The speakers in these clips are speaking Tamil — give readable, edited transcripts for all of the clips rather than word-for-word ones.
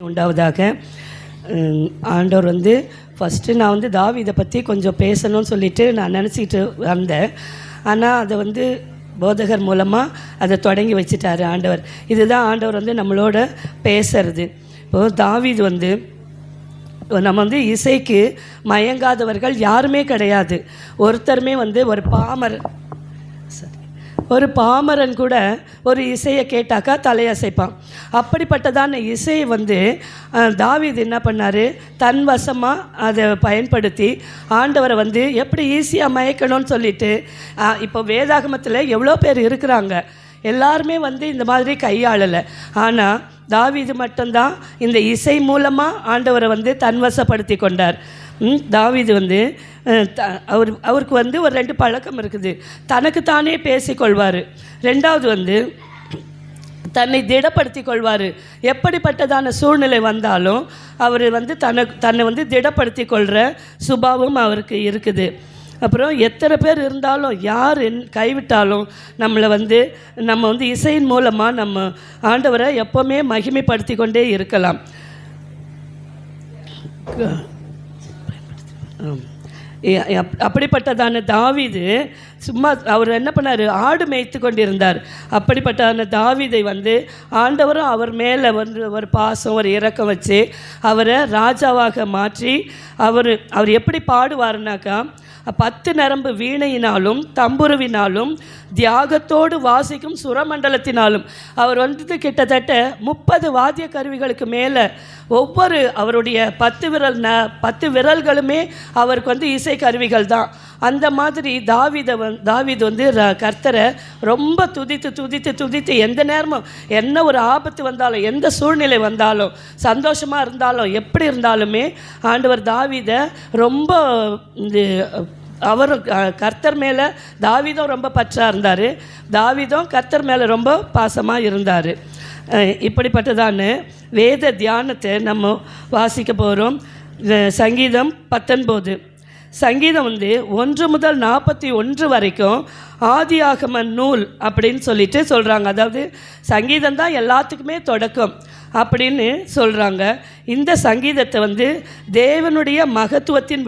உண்டாவதாக. ஆண்டவர் வந்து ஃபஸ்ட்டு நான் வந்து தாவீதை பற்றி கொஞ்சம் பேசணும்னு சொல்லிட்டு நான் நினச்சிக்கிட்டு வந்தேன். ஆனால் அதை வந்து போதகர் மூலமாக அதை தொடங்கி வச்சுட்டார் ஆண்டவர். இதுதான் ஆண்டவர் வந்து நம்மளோட பேசுறது. இப்போது தாவீது வந்து நம்ம வந்து இசைக்கு மயங்காதவர்கள் யாருமே கிடையாது. ஒருத்தருமே வந்து ஒரு பாமரன் கூட ஒரு இசையை கேட்டாக்கா தலையசைப்பான். அப்படிப்பட்டதான இசையை வந்து தாவீது என்ன பண்ணார், தன் வசமாக அதை பயன்படுத்தி ஆண்டவரை வந்து எப்படி ஈஸியாக மயக்கணும்னு சொல்லிட்டு, இப்போ வேதாகமத்தில் எவ்வளோ பேர் இருக்கிறாங்க, எல்லாருமே வந்து இந்த மாதிரி கையாளலை. ஆனால் தாவீது மட்டும்தான் இந்த இசை மூலமாக ஆண்டவரை வந்து தன்வசப்படுத்தி கொண்டார். தாவீது வந்து அவருக்கு வந்து ஒரு 2 பழக்கம் இருக்குது. தனக்குத்தானே பேசிக்கொள்வார். 2வது வந்து தன்னை திடப்படுத்தி கொள்வார். எப்படிப்பட்டதான சூழ்நிலை வந்தாலும் அவர் வந்து தன்னை வந்து திடப்படுத்தி கொள்கிற சுபாவம் அவருக்கு இருக்குது. அப்புறம் எத்தனை பேர் இருந்தாலும், யார் கைவிட்டாலும் நம்ம வந்து இசையின் மூலமாக நம்ம ஆண்டவரை எப்போவுமே மகிமைப்படுத்தி கொண்டே இருக்கலாம். அப்படிப்பட்டதான தாவீது சும்மா அவர் என்ன பண்ணார், ஆடு மேய்த்து கொண்டிருந்தார். அப்படிப்பட்டதான தாவீதை வந்து ஆண்டவரும் அவர் மேலே வந்து ஒரு பாசம், ஒரு இரக்கம் வச்சு அவரை ராஜாவாக மாற்றி அவர் எப்படி பாடுவார்னாக்கா, 10 நரம்பு வீணையினாலும் தம்புருவினாலும் தியாகத்தோடு வாசிக்கும் சுரமண்டலத்தினாலும் அவர் வந்து கிட்டத்தட்ட 30 வாத்திய கருவிகளுக்கு மேலே ஒவ்வொரு அவருடைய 10 விரல்களுமே அவருக்கு வந்து இசை கருவிகள் தான். அந்த மாதிரி தாவீது வந்து கர்த்தரை ரொம்ப துதித்து எந்த நேரமும் என்ன ஒரு ஆபத்து வந்தாலும், எந்த சூழ்நிலை வந்தாலும், சந்தோஷமாக இருந்தாலும், எப்படி இருந்தாலுமே ஆண்டவர் தாவீதை ரொம்ப அவர் கர்த்தர் மேலே தாவீதும் ரொம்ப பற்றாக இருந்தார். தாவீதும் கர்த்தர் மேலே ரொம்ப பாசமாக இருந்தார். இப்படிப்பட்டதான வேத தியானத்தை நம்ம வாசிக்க போகிறோம். சங்கீதம் 19. சங்கீதம் வந்து 1 முதல் 41 வரைக்கும் ஆதியாகம நூல் அப்படின்னு சொல்லிட்டு சொல்கிறாங்க. அதாவது சங்கீதம் தான் எல்லாத்துக்குமே தொடக்கம் அப்படின்னு சொல்கிறாங்க. இந்த சங்கீதத்தை வந்து தேவனுடைய மகத்துவத்தின்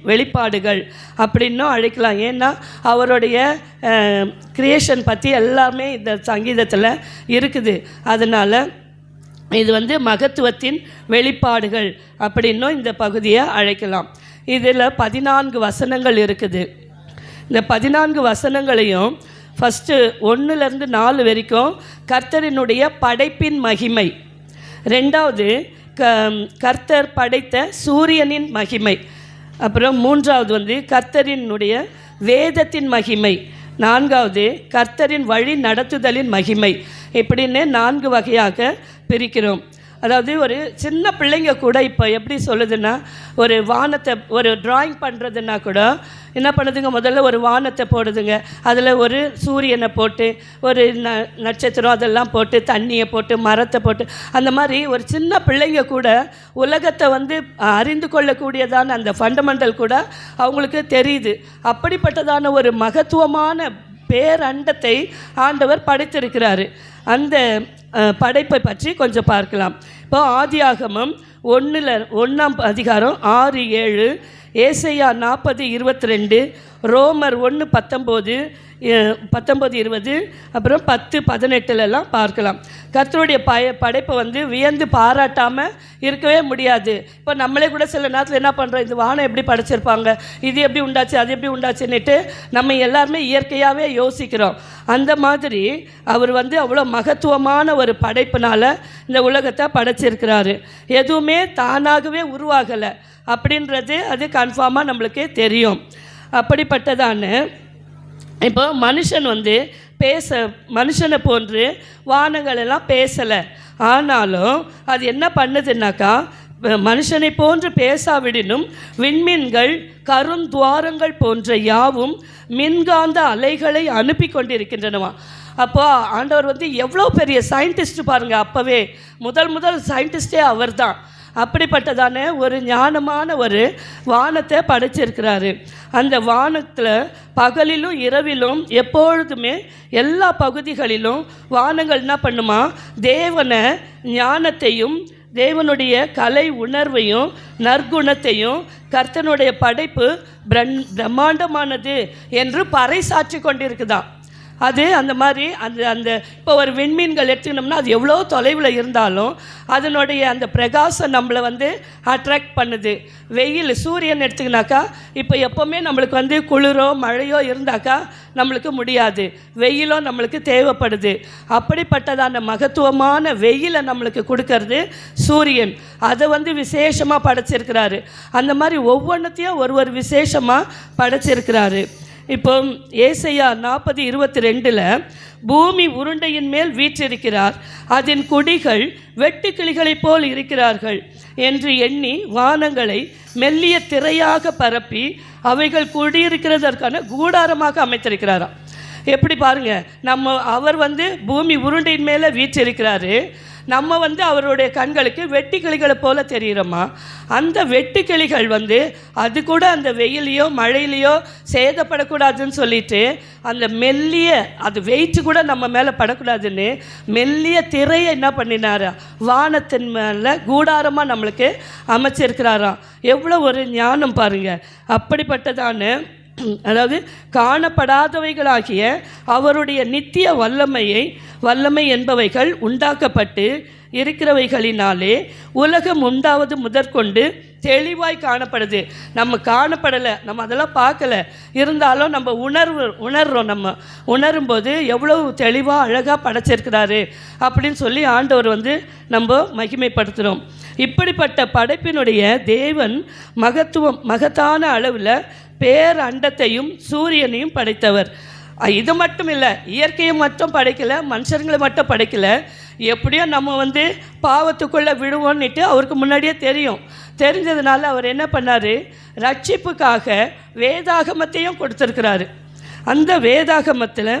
வெளிப்பாடுகள் அப்படின்னும் அழைக்கலாம். ஏன்னா அவருடைய கிரியேஷன் பற்றி எல்லாமே இந்த சங்கீதத்தில் இருக்குது. அதனால் இது வந்து மகத்துவத்தின் வெளிப்பாடுகள் அப்படின்னும் இந்த பகுதியை அழைக்கலாம். இதில் 14 வசனங்கள் இருக்குது. இந்த 14 வசனங்களையும் ஃபஸ்ட்டு 1லேருந்து 4 வரைக்கும் கர்த்தரினுடைய படைப்பின் மகிமை, 2வது கர்த்தர் படைத்த சூரியனின் மகிமை, அப்புறம் 3வது வந்து கர்த்தரினுடைய வேதத்தின் மகிமை, 4வது கர்த்தரின் வழி நடத்துதலின் மகிமை, இப்படின்னு 4 வகையாக பிரிக்கிறோம். அதாவது ஒரு சின்ன பிள்ளைங்க கூட இப்போ எப்படி சொல்லுதுன்னா, ஒரு வானத்தை ஒரு ட்ராயிங் பண்ணுறதுன்னா கூட என்ன பண்ணுதுங்க, முதல்ல ஒரு வானத்தை போடுதுங்க, அதில் ஒரு சூரியனை போட்டு ஒரு நட்சத்திரம் அதெல்லாம் போட்டு தண்ணியை போட்டு மரத்தை போட்டு, அந்த மாதிரி ஒரு சின்ன பிள்ளைங்க கூட உலகத்தை வந்து அறிந்து கொள்ளக்கூடியதான அந்த ஃபண்டமெண்டல் கூட அவங்களுக்கு தெரியுது. அப்படிப்பட்டதான ஒரு மகத்துவமான பேரண்டத்தை ஆண்டவர் படைத்திருக்கிறாரு. அந்த படைப்பை பற்றி கொஞ்சம் பார்க்கலாம். இப்போ ஆதியாகமம் 1ஆம் அதிகாரம் 6, 7, ஏசாயா 40, 22, ரோமர் 1:19, 19:20, அப்புறம் 10:18 பார்க்கலாம். கர்த்தருடைய படைப்பை வந்து வியந்து பாராட்டாமல் இருக்கவே முடியாது. இப்போ நம்மளே கூட சில நேரத்தில் என்ன பண்ணுறோம், இந்த வானம் எப்படி படைச்சிருப்பாங்க, இது எப்படி உண்டாச்சு, அது எப்படி உண்டாச்சுன்னுட்டு நம்ம எல்லாருமே இயற்கையாகவே யோசிக்கிறோம். அந்த மாதிரி அவர் வந்து அவ்வளோ மகத்துவமான ஒரு படைப்பினால் இந்த உலகத்தை படைச்சிருக்கிறாரு. எதுவுமே தானாகவே உருவாகலை அப்படின்றது அது கன்ஃபார்மாக நம்மளுக்கு தெரியும். அப்படிப்பட்டதான இப்போ மனுஷன் வந்து மனுஷனை போன்று வானங்கள் எல்லாம் பேசலை. ஆனாலும் அது என்ன பண்ணுதுன்னாக்கா, மனுஷனை போன்று பேசாவிடனும் விண்மீன்கள் கருந்துவாரங்கள் போன்ற யாவும் மின்காந்த அலைகளை அனுப்பி கொண்டிருக்கின்றனவா. அப்போ ஆண்டவர் வந்து எவ்வளோ பெரிய சயின்டிஸ்ட் பாருங்கள். அப்போவே முதல் சயின்டிஸ்டே அவர் தான். அப்படிப்பட்டதான ஒரு ஞானமான ஒரு வானத்தை படைச்சிருக்கிறாரு. அந்த வானத்தில் பகலிலும் இரவிலும் எப்பொழுதுமே எல்லா பகுதிகளிலும் வானங்கள் என்ன பண்ணுமா, தேவனை ஞானத்தையும் தேவனுடைய கலை உணர்வையும் நற்குணத்தையும் கர்த்தனுடைய படைப்பு பிரம்மாண்டமானது என்று பறைசாற்றி கொண்டிருக்குதான். அது அந்த மாதிரி அந்த இப்போ ஒரு விண்மீன்கள் எடுத்துக்கணும்னா அது எவ்வளோ தொலைவில் இருந்தாலும் அதனுடைய அந்த பிரகாசம் நம்மளை வந்து அட்ராக்ட் பண்ணுது. வெயில் சூரியன் எடுத்துக்கினாக்கா இப்போ எப்போவுமே நம்மளுக்கு வந்து குளிரோ மழையோ இருந்தாக்கா நம்மளுக்கு முடியாது, வெயிலோ நம்மளுக்கு தேவைப்படுது. அப்படிப்பட்டதான மகத்துவமான வெயிலை நம்மளுக்கு கொடுக்கறது சூரியன். அதை வந்து விசேஷமாக படைச்சிருக்கிறாரு. அந்த மாதிரி ஒவ்வொன்றத்தையும் ஒரு விசேஷமாக படைச்சிருக்கிறாரு. இப்போ ஏசாயா 40:22 பூமி உருண்டையின் மேல் வீற்றிருக்கிறார், அதன் குடிகள் வெட்டுக்கிளிகளைப் போல் இருக்கிறார்கள் என்று எண்ணி வானங்களை மெல்லிய திரையாக பரப்பி அவைகள் குடியிருக்கிறதற்கான கூடாரமாக அமைத்திருக்கிறாராம். எப்படி பாருங்கள், அவர் வந்து பூமி உருண்டையின் மேலே வீற்றிருக்கிறாரு, நம்ம வந்து அவருடைய கண்களுக்கு வெட்டுக்கிளிகளை போல தெரிகிறோமா? அந்த வெட்டுக்கிளிகள் வந்து அது கூட அந்த வெயிலையோ மழையிலையோ சேதப்படக்கூடாதுன்னு சொல்லிட்டு அந்த மெல்லிய அது வெயிட்டு கூட நம்ம மேலே படக்கூடாதுன்னு மெல்லிய திரையை என்ன பண்ணினாரா வானத்தின் மேலே கூடாரமாக நம்மளுக்கு அமைச்சிருக்கிறாராம். எவ்வளோ ஒரு ஞானம் பாருங்கள். அப்படிப்பட்டதான அதாவது காணப்படாதவைகளாகிய அவருடைய நித்திய வல்லமை என்பவைகள் உண்டாக்கப்பட்டு இருக்கிறவைகளினாலே உலகம் உண்டாவது முதற்கொண்டு தெளிவாய் காணப்படுது. நம்ம காணப்படலை, நம்ம அதெல்லாம் பார்க்கல, இருந்தாலும் நம்ம உணர்றோம். நம்ம உணரும்போது எவ்வளவு தெளிவாக அழகாக படைச்சிருக்கிறாரு அப்படின்னு சொல்லி ஆண்டவர் வந்து நம்ம மகிமைப்படுத்துகிறோம். இப்படிப்பட்ட படைப்பினுடைய தேவன் மகத்தான அளவில் பேரண்டத்தையும் சூரியனையும் படைத்தவர். இது மட்டும் இல்லை, இயற்கையை மட்டும் படைக்கலை, மனுஷர்களை மட்டும் படைக்கலை. எப்படியோ நம்ம வந்து பாவத்துக்குள்ளே விடுவோன்னுட்டு அவருக்கு முன்னாடியே தெரிஞ்சதுனால அவர் என்ன பண்ணார், ரட்சிப்புக்காக வேதாகமத்தையும் கொடுத்துருக்கிறாரு. அந்த வேதாகமத்தில்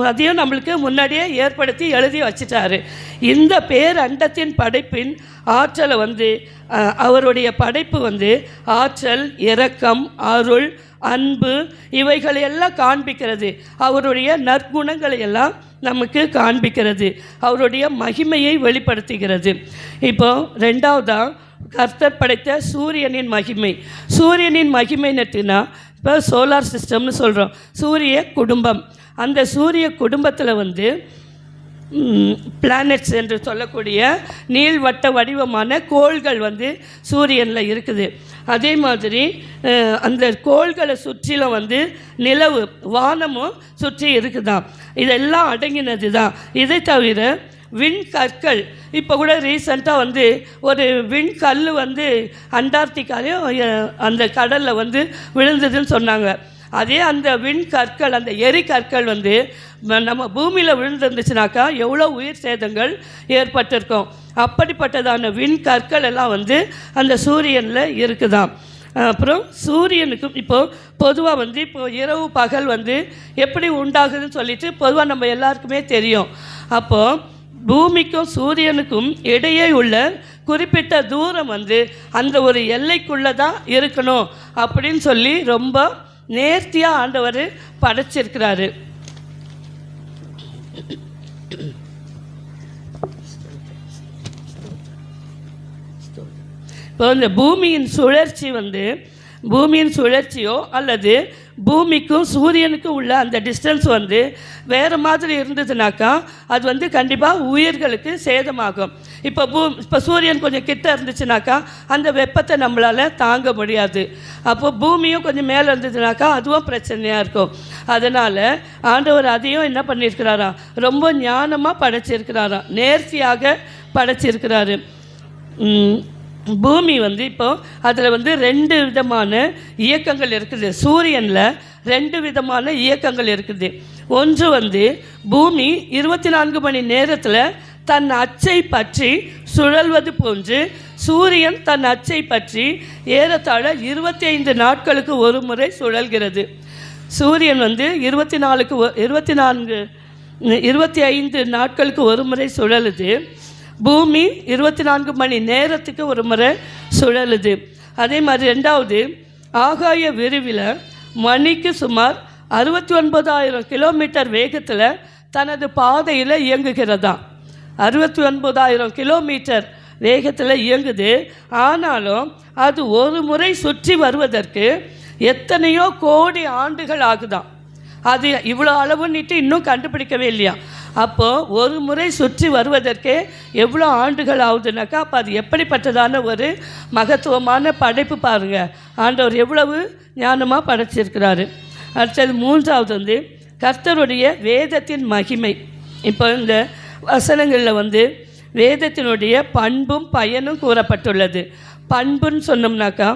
அதையும் நம்மளுக்கு முன்னாடியே ஏற்படுத்தி எழுதி வச்சிட்டாரு. இந்த பேரண்டத்தின் படைப்பின் ஆற்றலை வந்து அவருடைய படைப்பு வந்து ஆற்றல், இரக்கம், அருள், அன்பு இவைகளையெல்லாம் காண்பிக்கிறது. அவருடைய நற்குணங்களை எல்லாம் நமக்கு காண்பிக்கிறது. அவருடைய மகிமையை வெளிப்படுத்துகிறது. இப்போ ரெண்டாவதாக கர்த்தர் படைத்த சூரியனின் மகிமை நட்டுனா இப்போ சோலார் சிஸ்டம்னு சொல்கிறோம், சூரிய குடும்பம். அந்த சூரிய குடும்பத்தில் வந்து பிளானட்ஸ் என்று சொல்லக்கூடிய நீள்வட்ட வடிவமான கோள்கள் வந்து சூரியனில் இருக்குது. அதே மாதிரி அந்த கோள்களை சுற்றிலும் வந்து நிலவு வானமும் சுற்றி இருக்குதான். இதெல்லாம் அடங்கினது தான். இதை தவிர விண்கற்கள், இப்போ கூட ரீசண்டாக வந்து ஒரு விண்கல் வந்து அண்டார்டிகாலையும் அந்த கடலில் வந்து விழுந்ததுன்னு சொன்னாங்க. அதே அந்த விண்கற்கள், அந்த எரிகற்கள் வந்து நம்ம பூமியில் விழுந்துருந்துச்சுனாக்கா எவ்வளோ உயிர் சேதங்கள் ஏற்பட்டிருக்கும். அப்படிப்பட்டதான விண்கற்கள் எல்லாம் வந்து அந்த சூரியனில் இருக்குதாம். அப்புறம் சூரியனுக்கும் இப்போது பொதுவாக வந்து இப்போது இரவு பகல் வந்து எப்படி உண்டாகுதுன்னு சொல்லிட்டு பொதுவாக நம்ம எல்லாருக்குமே தெரியும். அப்போது பூமிக்கும் சூரியனுக்கும் இடையே உள்ள குறிப்பிட்ட தூரம் வந்து அந்த ஒரு எல்லைக்குள்ளே தான் இருக்கணும் அப்படின்னு சொல்லி ரொம்ப நேர்த்தியாக ஆண்டவர் படைச்சிருக்கிறாரு. இப்போ இந்த பூமியின் சுழற்சியோ அல்லது பூமிக்கும் சூரியனுக்கும் உள்ள அந்த டிஸ்டன்ஸ் வந்து வேறு மாதிரி இருந்ததுனாக்கா அது வந்து கண்டிப்பாக உயிர்களுக்கு சேதமாகும். இப்போ சூரியன் கொஞ்சம் கிட்ட இருந்துச்சுனாக்கா அந்த வெப்பத்தை நம்மளால் தாங்க முடியாது. அப்போது பூமியும் கொஞ்சம் மேலே இருந்ததுனாக்கா அதுவும் பிரச்சனையாக இருக்கும். அதனால் ஆண்டவர் அதையும் என்ன பண்ணியிருக்கிறாராம், ரொம்ப ஞானமாக படைச்சிருக்கிறாராம், நேர்த்தியாக படைச்சிருக்கிறாரு. பூமி வந்து இப்போது அதில் வந்து 2 விதமான இயக்கங்கள் இருக்குது. சூரியனில் 2 விதமான இயக்கங்கள் இருக்குது. ஒன்று வந்து பூமி 24 மணி நேரத்தில் தன் அச்சை பற்றி சுழல்வது போன்று சூரியன் தன் அச்சை பற்றி ஏறத்தாழ 25 நாட்களுக்கு ஒரு முறை சுழல்கிறது. சூரியன் வந்து 25 நாட்களுக்கு ஒரு முறை சுழலுது. பூமி 24 மணி நேரத்துக்கு ஒரு முறை சுழலுது. அதே மாதிரி ரெண்டாவது, ஆகாய விரிவில் மணிக்கு சுமார் 69,000 கிலோமீட்டர் வேகத்தில் தனது பாதையில் இயங்குகிறதாம். 69,000 கிலோமீட்டர் வேகத்தில் இயங்குது. ஆனாலும் அது ஒரு முறை சுற்றி வருவதற்கு எத்தனையோ கோடி ஆண்டுகள் ஆகுதான். அது இவ்வளோ அளவுன்னுட்டு இன்னும் கண்டுபிடிக்கவே இல்லையா. அப்போது ஒரு முறை சுற்றி வருவதற்கே எவ்வளோ ஆண்டுகள் ஆகுதுனாக்கா அப்போ அது எப்படிப்பட்டதான ஒரு மகத்துவமான படைப்பு பாருங்கள். ஆண்டவர் எவ்வளவு ஞானமாக படைச்சிருக்கிறாரு. அடுத்தது மூன்றாவது கர்த்தருடைய வேதத்தின் மகிமை. இப்போ இந்த வசனங்களில் வேதத்தினுடைய பண்பும் பயனும் கூறப்பட்டுள்ளது. பண்புன்னு சொன்னோம்னாக்கா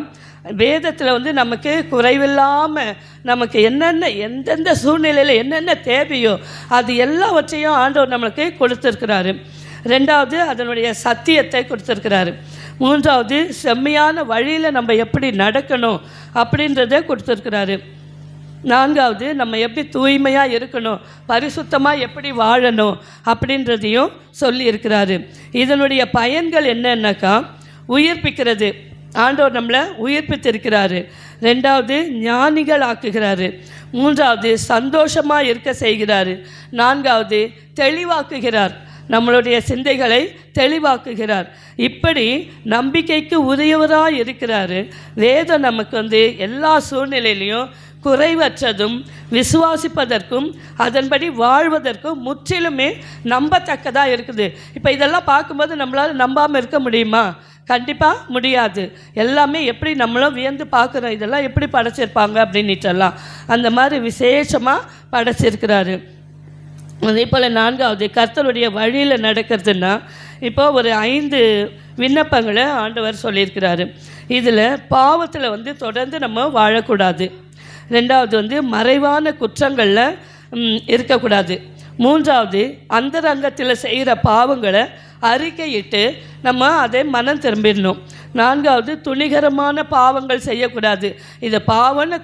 வேதத்தில் நமக்கு குறைவில்லாமல் நமக்கு என்னென்ன எந்தெந்த சூழ்நிலையில் என்னென்ன தேவையோ அது எல்லாவற்றையும் ஆண்டவர் நம்மளுக்கு கொடுத்துருக்கிறாரு. ரெண்டாவது அதனுடைய சத்தியத்தை கொடுத்துருக்கிறாரு. மூன்றாவது செம்மையான வழியில் நம்ம எப்படி நடக்கணும் அப்படின்றத கொடுத்துருக்கிறாரு. நான்காவது நம்ம எப்படி தூய்மையாக இருக்கணும், பரிசுத்தமாக எப்படி வாழணும் அப்படின்றதையும் சொல்லியிருக்கிறாரு. இதனுடைய பயன்கள் என்னன்னாக்கா உயிர்ப்பிக்கிறது. ஆண்டவர் நம்மளை உயிர்ப்பித்திருக்கிறாரு. ரெண்டாவது ஞானிகள் ஆக்குகிறாரு. மூன்றாவது சந்தோஷமாக இருக்க செய்கிறாரு. நான்காவது தெளிவாக்குகிறார், நம்மளுடைய சிந்தைகளை தெளிவாக்குகிறார். இப்படி நம்பிக்கைக்கு உரியவராக இருக்கிறாரு. வேதம் நமக்கு எல்லா சூழ்நிலையிலையும் குறைவற்றதும் விசுவாசிப்பதற்கும் அதன்படி வாழ்வதற்கும் முற்றிலுமே நம்பத்தக்கதாக இருக்குது. இப்போ இதெல்லாம் பார்க்கும்போது நம்மளால் நம்பாமல் இருக்க முடியுமா? கண்டிப்பாக முடியாது. எல்லாமே எப்படி நம்மளும் வியந்து பார்க்குறோம், இதெல்லாம் எப்படி படைச்சிருப்பாங்க அப்படின்னுட்டெல்லாம் அந்த மாதிரி விசேஷமாக படைச்சிருக்கிறாரு. அதே போல் நான்காவது கர்த்தருடைய வழியில் நடக்கிறதுன்னா இப்போ ஒரு 5 விண்ணப்பங்களை ஆண்டவர் சொல்லியிருக்கிறாரு. இதில் பாவத்தில் தொடர்ந்து நம்ம வாழக்கூடாது. ரெண்டாவது மறைவான குற்றங்களில் இருக்கக்கூடாது. மூன்றாவது அந்தரங்கத்தில் செய்கிற பாவங்களை அறிக்கையிட்டு நம்ம அதை மனம் திரும்பிடணும். நான்காவது துணிகரமான பாவங்கள் செய்யக்கூடாது. இது பாவம்னு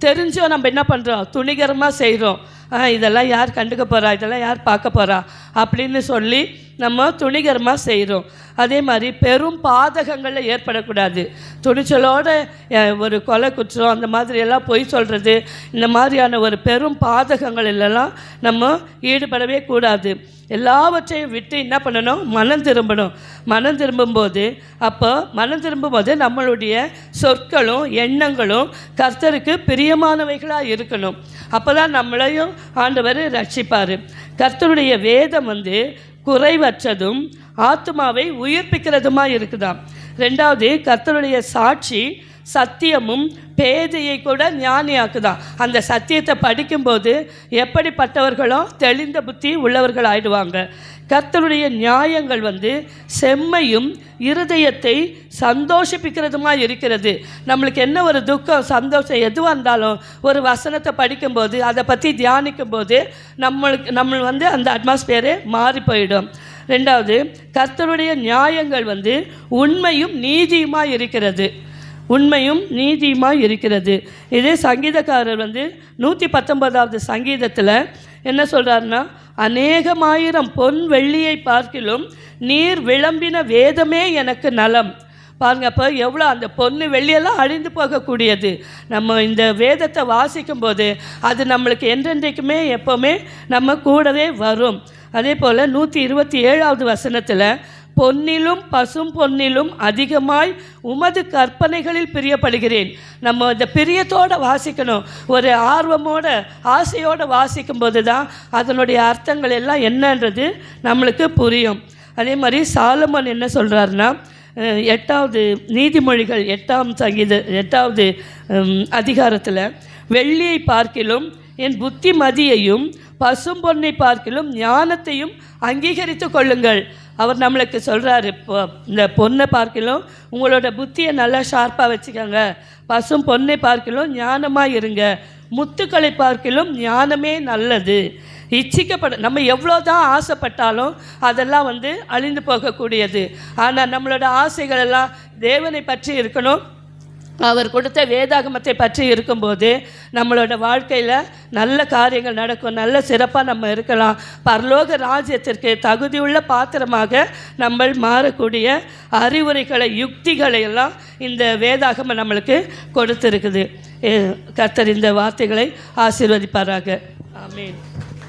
தெரிஞ்சோ நம்ம என்ன பண்ணுறோம், துணிகரமாக செய்கிறோம். இதெல்லாம் யார் கண்டுக்க போகிறா, இதெல்லாம் யார் பார்க்க போகிறா அப்படின்னு சொல்லி நம்ம துணிகரமாக செய்கிறோம். அதே மாதிரி பெரும் பாதகங்களில் ஏற்படக்கூடாது. துணிச்சலோடு ஒரு கொலை குற்றம் அந்த மாதிரியெல்லாம் பொய் சொல்கிறது, இந்த மாதிரியான ஒரு பெரும் பாதகங்களெல்லாம் நம்ம ஈடுபடவே கூடாது. எல்லாவற்றையும் விட்டு என்ன பண்ணணும், மனம் திரும்பணும். மனம் திரும்பும்போது மனம் திரும்பும்போது நம்மளுடைய சொற்களும் எண்ணங்களும் கர்த்தருக்கு பிரியமானவைகளாக இருக்கணும். அப்போ தான் நம்மளையும் ஆண்டவர் ரட்சிப்பார். கர்த்தருடைய வேதம் குறைவற்றதும் ஆத்மாவை உயிர்ப்பிக்கிறதுமாக இருக்குதாம். ரெண்டாவது கர்த்தருடைய சாட்சி சத்தியமும் பேதையை கூட ஞானியாக்குதான். அந்த சத்தியத்தை படிக்கும்போது எப்படிப்பட்டவர்களும் தெளிந்த புத்தி உள்ளவர்கள் ஆயிடுவாங்க. கர்த்தருடைய நியாயங்கள் செம்மையும் இருதயத்தை சந்தோஷிப்பிக்கிறதுமா இருக்கிறது. நம்மளுக்கு என்ன ஒரு துக்கம் சந்தோஷம் எதுவாக இருந்தாலும் ஒரு வசனத்தை படிக்கும்போது அதை பற்றி தியானிக்கும்போது நம்ம அந்த அட்மாஸ்பியரே மாறி போயிடும். ரெண்டாவது கர்த்தருடைய நியாயங்கள் உண்மையும் நீதியுமாக இருக்கிறது. உண்மையும் நீதியுமாக இருக்கிறது. இதே சங்கீதக்காரர் 119வது சங்கீதத்தில் என்ன சொல்கிறாருன்னா, அநேகமாயிரம் பொன் வெள்ளியை பார்க்கிலும் நீர் விளம்பின வேதமே எனக்கு நலம். பாருங்கள், அப்போ எவ்வளோ அந்த பொண்ணு வெள்ளியெல்லாம் அழிந்து போகக்கூடியது. நம்ம இந்த வேதத்தை வாசிக்கும்போது அது நம்மளுக்கு என்றென்றைக்குமே எப்போவுமே நம்ம கூடவே வரும். அதே போல் 127வது வசனத்தில் பொன்னிலும் பசும் பொன்னிலும் அதிகமாய் உமது கற்பனைகளில் பிரியப்படுகிறேன். நம்ம இந்த பிரியத்தோடு வாசிக்கணும், ஒரு ஆர்வமோட ஆசையோடு வாசிக்கும்போது தான் அதனுடைய அர்த்தங்கள் எல்லாம் என்னன்றது நம்மளுக்கு புரியும். அதே மாதிரி சாலமோன் என்ன சொல்கிறாருன்னா, 8வது நீதிமொழிகள் 8வது அதிகாரத்தில் வெள்ளியை பார்க்கிலும் என் புத்திமதியையும் பசும் பொன்னை பார்க்கிலும் ஞானத்தையும் அங்கீகரித்து கொள்ளுங்கள். அவர் நம்மளுக்கு சொல்கிறாரு, இப்போ இந்த பொண்ணை பார்க்கிலும் உங்களோட புத்தியை நல்லா ஷார்ப்பாக வச்சுக்கோங்க, பசும் பொன்னை பார்க்கிலும் ஞானமாக இருங்க, முத்துக்களை பார்க்கிலும் ஞானமே நல்லது. நம்ம எவ்வளோ தான் ஆசைப்பட்டாலும் அதெல்லாம் அழிந்து போகக்கூடியது. ஆனால் நம்மளோட ஆசைகள் எல்லாம் தேவனை பற்றி இருக்கணும், அவர் கொடுத்த வேதாகமத்தை பற்றி இருக்கும்போது நம்மளோட வாழ்க்கையில் நல்ல காரியங்கள் நடக்கும், நல்ல சிறப்பாக நம்ம இருக்கலாம். பரலோக ராஜ்யத்திற்கு தகுதியுள்ள பாத்திரமாக நம்ம மாறக்கூடிய அறிவுரைகளை யுக்திகளை எல்லாம் இந்த வேதாகமம் நம்மளுக்கு கொடுத்துருக்குது. கர்த்தர் இந்த வார்த்தைகளை ஆசீர்வதிப்பாராக. ஆமென்.